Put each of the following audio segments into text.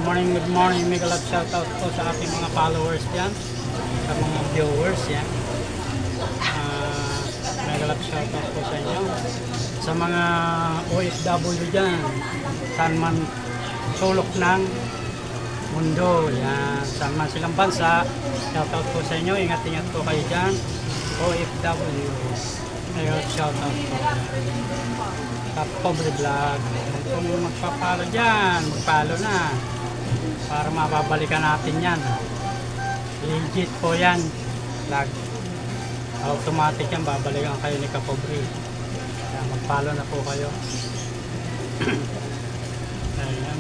Good morning. Mega love shoutout po sa ating mga followers dyan, sa mga viewers yan. Mega love shoutout po sa inyo. Sa mga OFW dyan, saan man sulok ng mundo, yan. Saan man silang bansa, shoutout po sa inyo. Ingat-ingat po kayo dyan. OFW. Mega love shoutout po. Sa Pobre Vlog. Kung magpapalo dyan, magpalo na. Para mababalikan natin yan. Legit po yan. Vlog. Automatic yan, babalikan kayo ni Kapobre. Kaya magpalo na po kayo. Ayan,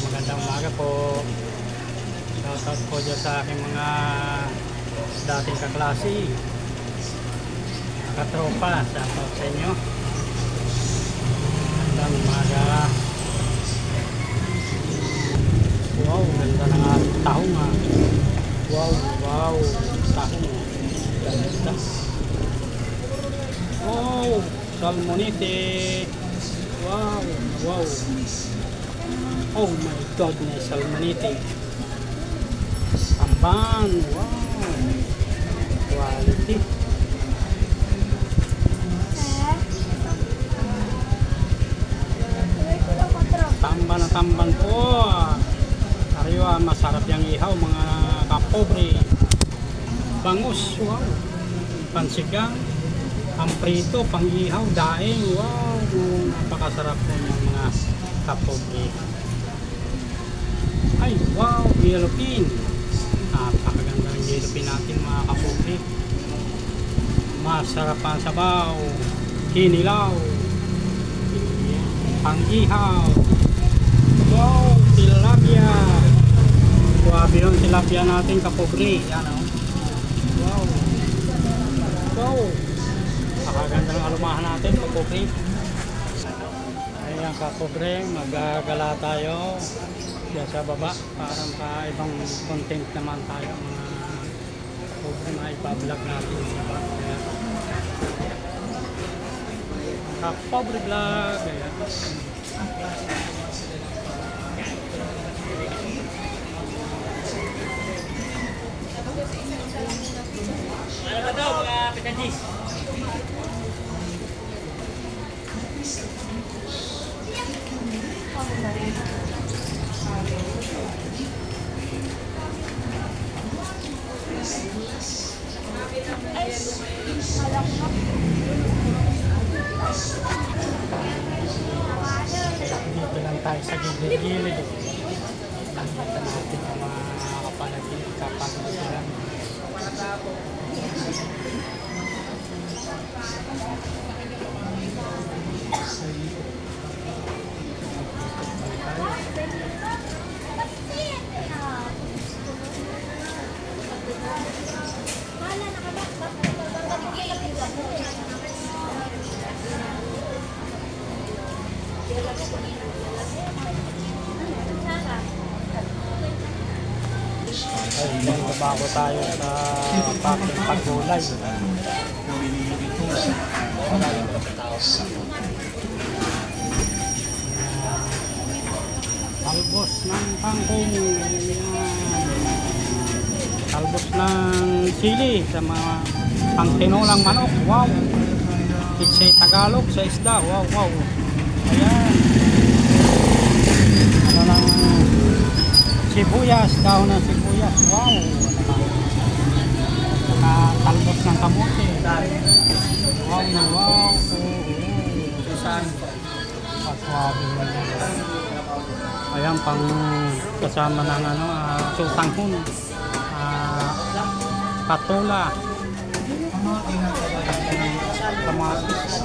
magandang umaga po. Shoutout po dyan sa aking mga dating kaklase. Katropa, shoutout sa inyo. Magandang umaga. Wow, ganda ng ating tahong ha. Wow, tahong. Ganda. Wow, salmonite. Wow. Oh my goodness, salmonite. Tamban, wow. Quality. Tamban po. Ariwa, masarap yung ihaw mga Kapobre. Bangus, wow. Pansigang, ang prito, pang ihaw, daing, wow. Napakasarap po yung mga Kapobre. Ay, wow, yellow pin. Napakaganda ng yellow pin natin mga Kapobre. Masarap ang sabaw, kinilaw, pang ihaw. Wow, tilapia. Grabe yung tilapia natin Kapobre. Yan o. Wow. Nakaganda ng alumahan natin Kapobre. Ayan Kapobre, magagala tayo diyan sa baba para pa ibang content naman tayo mga Kapobre na ipa-vlog natin sa baba. Ayan. Kapobre vlog. Ayan. Ano ba daw mga pinagis? Dito lang tayo sa gilid-gilid. Nakita natin ang mga kapalagin, kapag-ilan. Ay, bago tayo sa paking paggulay. Talbos ng kangkong. Talbos ng sili sa mga pangtinulang manok. Wow. Pitsay Tagalog sa isda. Wow. Ayan. Ano lang sibuyas, daon ng sibuyas. Wow. Talbos ng kamote. Wow. Susan. Paswabi. Ayan, pang kasama ng sutanghon. Patola. Kamatis.